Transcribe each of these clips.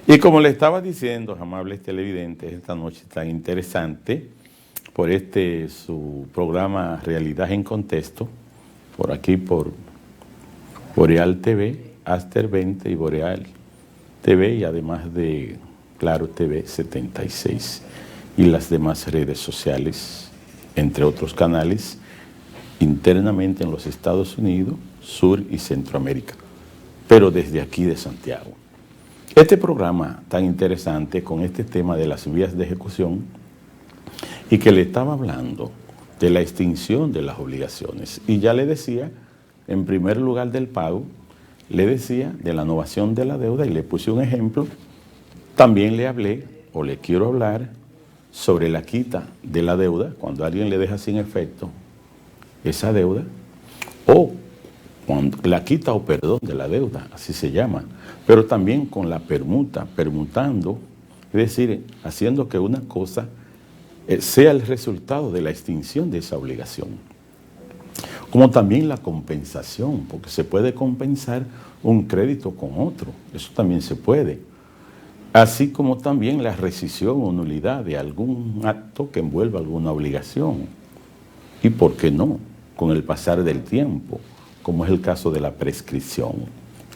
Y como le estaba diciendo, amables televidentes, esta noche tan interesante, por su programa Realidad en Contexto, por aquí por Boreal TV, Aster 20 y Boreal TV, y además de Claro TV 76 y las demás redes sociales, entre otros canales, internamente en los Estados Unidos, Sur y Centroamérica, pero desde aquí de Santiago. Este programa tan interesante con este tema de las vías de ejecución y que le estaba hablando de la extinción de las obligaciones. Y ya le decía, en primer lugar del pago, le decía de la novación de la deuda y le puse un ejemplo. También le hablé, o le quiero hablar, sobre la quita de la deuda, cuando alguien le deja sin efecto esa deuda, o cuando la quita o perdón de la deuda, así se llama, pero también con la permuta, permutando, es decir, haciendo que una cosa sea el resultado de la extinción de esa obligación. Como también la compensación, porque se puede compensar un crédito con otro, eso también se puede. Así como también la rescisión o nulidad de algún acto que envuelva alguna obligación. Y por qué no, con el pasar del tiempo, como es el caso de la prescripción.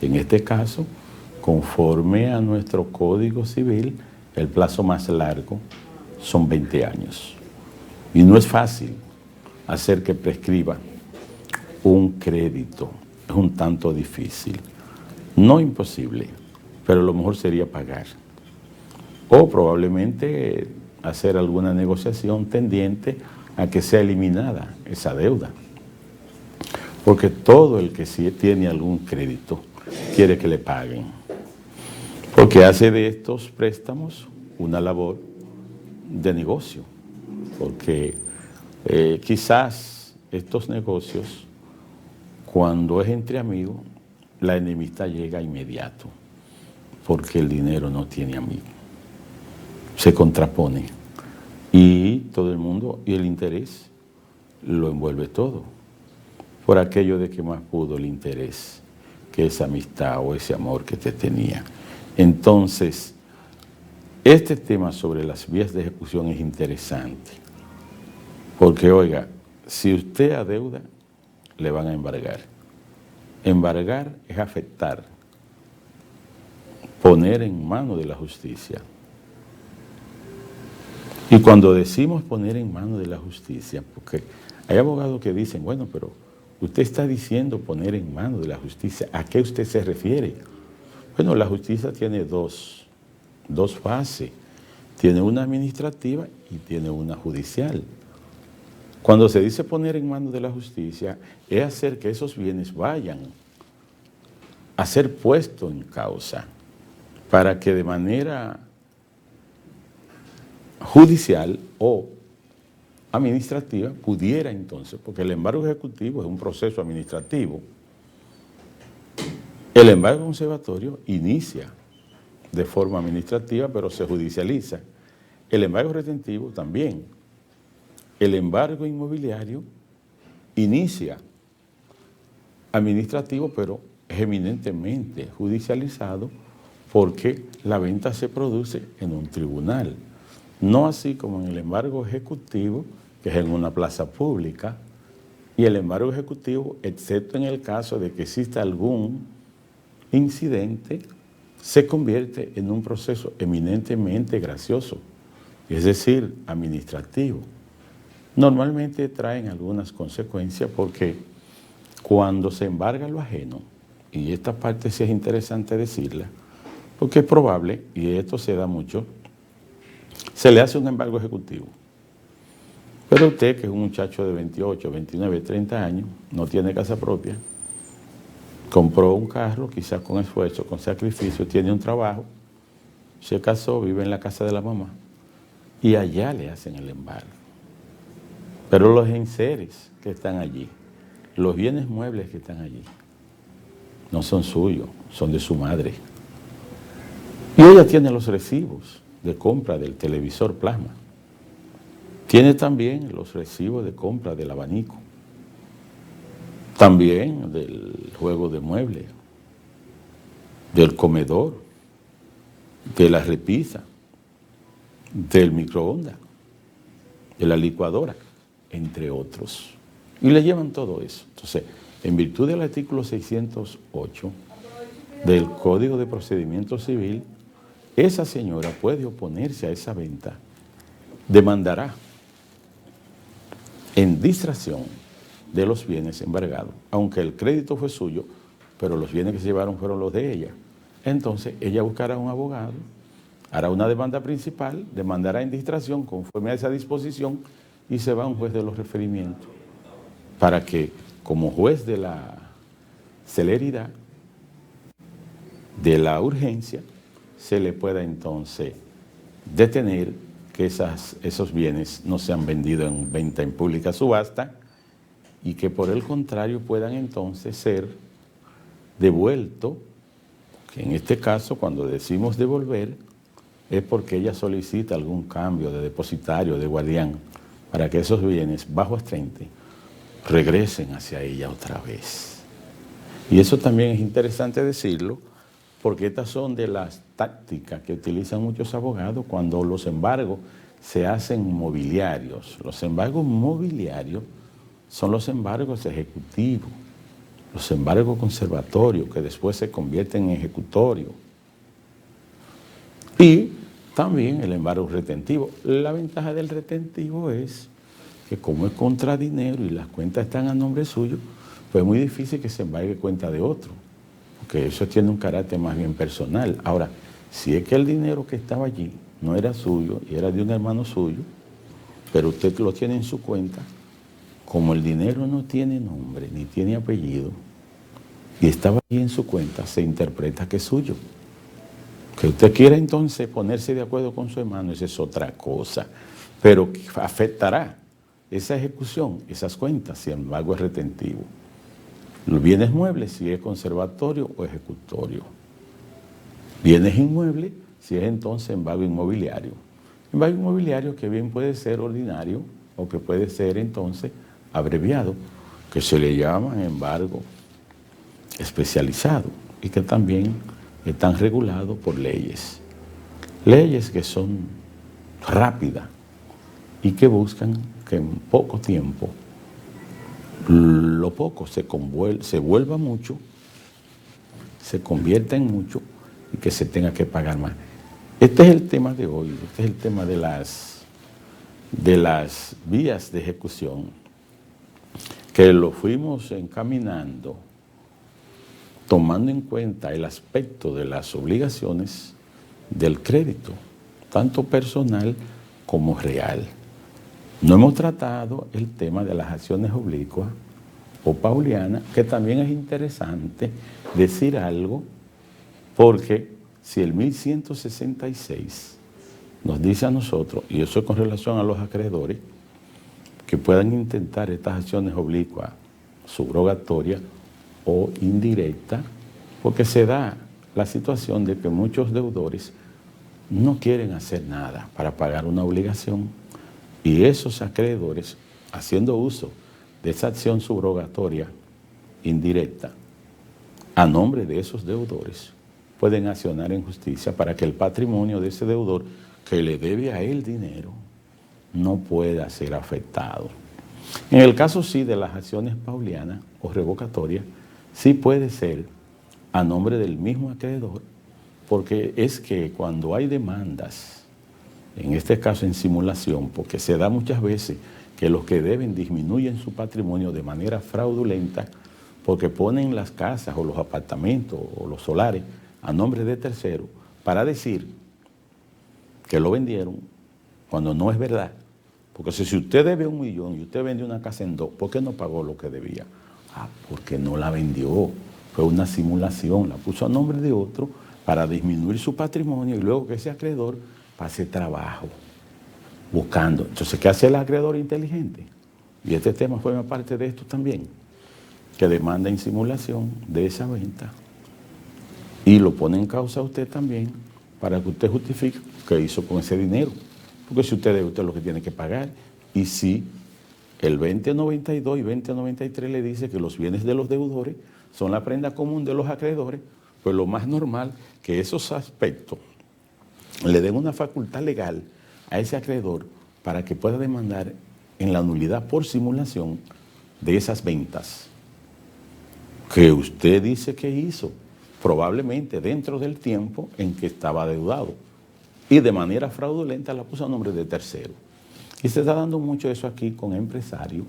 En este caso, conforme a nuestro Código Civil, el plazo más largo son 20 años. Y no es fácil hacer que prescriba un crédito, es un tanto difícil. No imposible, pero lo mejor sería pagar. O probablemente hacer alguna negociación tendiente a que sea eliminada esa deuda. Porque todo el que sí tiene algún crédito quiere que le paguen. Porque hace de estos préstamos una labor de negocio. Porque quizás estos negocios, cuando es entre amigos, la enemistad llega inmediato. Porque el dinero no tiene amigo. Se contrapone. Y todo el mundo, y el interés lo envuelve todo. Por aquello de que más pudo el interés que esa amistad o ese amor que te tenía. Entonces, este tema sobre las vías de ejecución es interesante, porque oiga, si usted adeuda, le van a embargar. Embargar es afectar, poner en manos de la justicia. Y cuando decimos poner en manos de la justicia, porque hay abogados que dicen, bueno, pero usted está diciendo poner en manos de la justicia, ¿a qué usted se refiere? Bueno, la justicia tiene dos fases, tiene una administrativa y tiene una judicial. Cuando se dice poner en manos de la justicia, es hacer que esos bienes vayan a ser puestos en causa, para que de manera judicial o administrativa pudiera entonces, porque el embargo ejecutivo es un proceso administrativo, el embargo conservatorio inicia de forma administrativa pero se judicializa, el embargo retentivo también, el embargo inmobiliario inicia administrativo pero es eminentemente judicializado porque la venta se produce en un tribunal. No así como en el embargo ejecutivo, que es en una plaza pública, y el embargo ejecutivo, excepto en el caso de que exista algún incidente, se convierte en un proceso eminentemente gracioso, es decir, administrativo. Normalmente traen algunas consecuencias porque cuando se embarga lo ajeno, y esta parte sí es interesante decirla, porque es probable, y esto se da mucho, se le hace un embargo ejecutivo. Pero usted, que es un muchacho de 28, 29, 30 años, no tiene casa propia, compró un carro, quizás con esfuerzo, con sacrificio, tiene un trabajo, se casó, vive en la casa de la mamá, y allá le hacen el embargo. Pero los enseres que están allí, los bienes muebles que están allí, no son suyos, son de su madre. Y ella tiene los recibos de compra del televisor plasma. Tiene también los recibos de compra del abanico. También del juego de muebles, del comedor, de la repisa, del microondas, de la licuadora, entre otros. Y le llevan todo eso. Entonces, en virtud del artículo 608 del Código de Procedimiento Civil, esa señora puede oponerse a esa venta, demandará en distracción de los bienes embargados, aunque el crédito fue suyo, pero los bienes que se llevaron fueron los de ella. Entonces, ella buscará un abogado, hará una demanda principal, demandará en distracción conforme a esa disposición y se va a un juez de los referimientos para que, como juez de la celeridad, de la urgencia, se le pueda entonces detener que esos bienes no sean vendidos en venta en pública subasta y que por el contrario puedan entonces ser devueltos, que en este caso cuando decimos devolver es porque ella solicita algún cambio de depositario, de guardián, para que esos bienes bajo estrente regresen hacia ella otra vez. Y eso también es interesante decirlo, porque estas son de las tácticas que utilizan muchos abogados cuando los embargos se hacen mobiliarios. Los embargos mobiliarios son los embargos ejecutivos, los embargos conservatorios que después se convierten en ejecutorios. Y también el embargo retentivo. La ventaja del retentivo es que como es contra dinero y las cuentas están a nombre suyo, pues es muy difícil que se embargue cuenta de otro, porque eso tiene un carácter más bien personal. Ahora, si es que el dinero que estaba allí no era suyo y era de un hermano suyo, pero usted lo tiene en su cuenta, como el dinero no tiene nombre ni tiene apellido y estaba allí en su cuenta, se interpreta que es suyo. Que usted quiera entonces ponerse de acuerdo con su hermano, esa es otra cosa, pero afectará esa ejecución, esas cuentas, si el embargo es retentivo. Los bienes muebles, si es conservatorio o ejecutorio. Bienes inmuebles, si es entonces embargo inmobiliario. Embargo inmobiliario que bien puede ser ordinario o que puede ser entonces abreviado, que se le llama embargo especializado y que también están regulados por leyes. Leyes que son rápidas y que buscan que en poco tiempo lo poco se vuelva mucho, se convierta en mucho y que se tenga que pagar más. Este es el tema de hoy, este es el tema de las vías de ejecución, que lo fuimos encaminando tomando en cuenta el aspecto de las obligaciones del crédito, tanto personal como real. No hemos tratado el tema de las acciones oblicuas o paulianas, que también es interesante decir algo, porque si el 1166 nos dice a nosotros, y eso es con relación a los acreedores, que puedan intentar estas acciones oblicuas, subrogatorias o indirectas, porque se da la situación de que muchos deudores no quieren hacer nada para pagar una obligación, y esos acreedores, haciendo uso de esa acción subrogatoria indirecta a nombre de esos deudores, pueden accionar en justicia para que el patrimonio de ese deudor que le debe a él dinero no pueda ser afectado. En el caso sí de las acciones paulianas o revocatorias, sí puede ser a nombre del mismo acreedor, porque es que cuando hay demandas, en este caso en simulación, porque se da muchas veces que los que deben disminuyen su patrimonio de manera fraudulenta, porque ponen las casas o los apartamentos o los solares a nombre de terceros para decir que lo vendieron cuando no es verdad. Porque si usted debe 1 millón y usted vende una casa en 2, ¿por qué no pagó lo que debía? Porque no la vendió, fue una simulación, la puso a nombre de otro para disminuir su patrimonio y luego que ese acreedor pase trabajo buscando. Entonces, ¿qué hace el acreedor inteligente? Y este tema forma parte de esto también, que demanda en simulación de esa venta y lo pone en causa a usted también para que usted justifique qué hizo con ese dinero. Porque si usted debe, usted es lo que tiene que pagar. Y si el 2092 y 2093 le dice que los bienes de los deudores son la prenda común de los acreedores, pues lo más normal que esos aspectos le den una facultad legal a ese acreedor para que pueda demandar en la nulidad por simulación de esas ventas que usted dice que hizo, probablemente dentro del tiempo en que estaba adeudado, y de manera fraudulenta la puso a nombre de tercero. Y se está dando mucho eso aquí con empresarios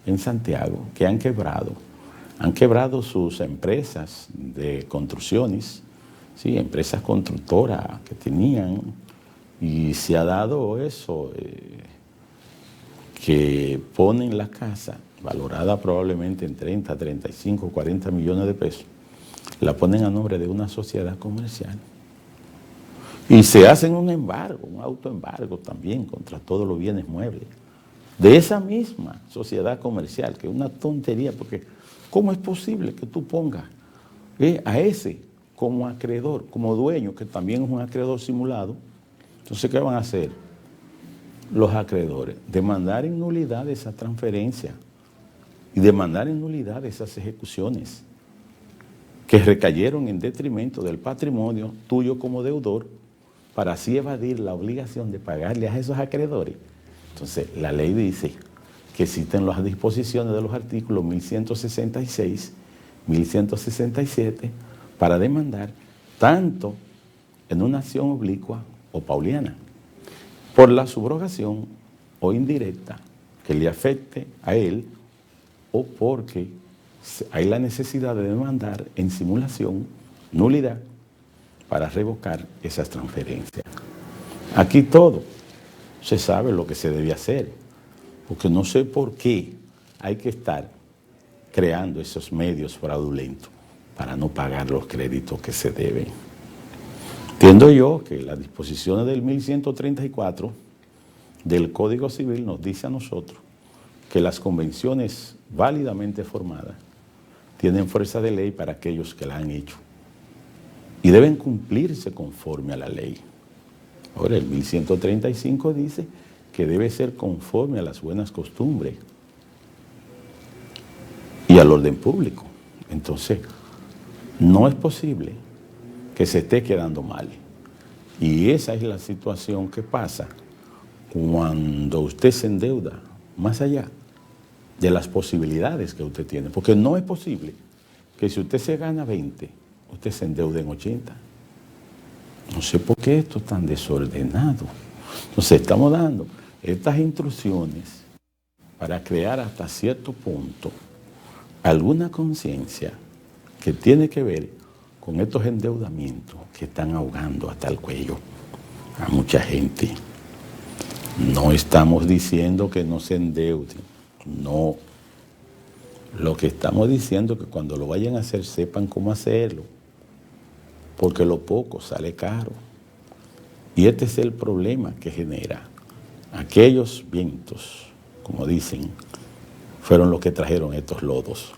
en Santiago que han quebrado sus empresas de construcciones, ¿sí? Empresas constructoras que tenían, y se ha dado eso, que ponen la casa valorada probablemente en 30, 35, 40 millones de pesos, la ponen a nombre de una sociedad comercial. Y se hacen un embargo, un autoembargo también contra todos los bienes muebles de esa misma sociedad comercial, que es una tontería, porque ¿cómo es posible que tú pongas a ese como acreedor, como dueño, que también es un acreedor simulado? Entonces, ¿qué van a hacer los acreedores? Demandar en nulidad esa transferencia y demandar en nulidad esas ejecuciones que recayeron en detrimento del patrimonio tuyo como deudor, para así evadir la obligación de pagarle a esos acreedores. Entonces, la ley dice que existen las disposiciones de los artículos 1166, 1167, para demandar tanto en una acción oblicua o pauliana, por la subrogación o indirecta que le afecte a él, o porque hay la necesidad de demandar en simulación, nulidad, para revocar esas transferencias. Aquí todo se sabe lo que se debe hacer, porque no sé por qué hay que estar creando esos medios fraudulentos para no pagar los créditos que se deben. Entiendo yo que las disposiciones del 1134 del Código Civil nos dice a nosotros que las convenciones válidamente formadas tienen fuerza de ley para aquellos que la han hecho y deben cumplirse conforme a la ley. Ahora, el 1135 dice que debe ser conforme a las buenas costumbres y al orden público. Entonces, no es posible que se esté quedando mal. Y esa es la situación que pasa cuando usted se endeuda más allá de las posibilidades que usted tiene. Porque no es posible que si usted se gana 20, usted se endeude en 80. No sé por qué esto es tan desordenado. Entonces estamos dando estas instrucciones para crear hasta cierto punto alguna conciencia que tiene que ver con estos endeudamientos que están ahogando hasta el cuello a mucha gente. No estamos diciendo que no se endeuden, no. Lo que estamos diciendo es que cuando lo vayan a hacer sepan cómo hacerlo, porque lo poco sale caro. Y este es el problema que genera. Aquellos vientos, como dicen, fueron los que trajeron estos lodos.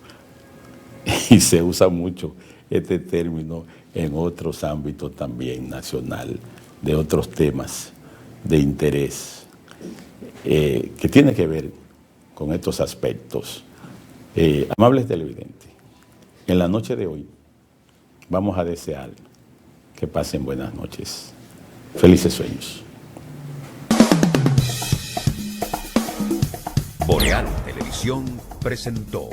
Y se usa mucho este término en otros ámbitos también nacional, de otros temas de interés, que tiene que ver con estos aspectos. Amables televidentes, en la noche de hoy vamos a desear que pasen buenas noches. Felices sueños. Boreal Televisión presentó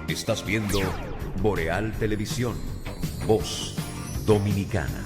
Estás viendo Boreal Televisión, Voz Dominicana.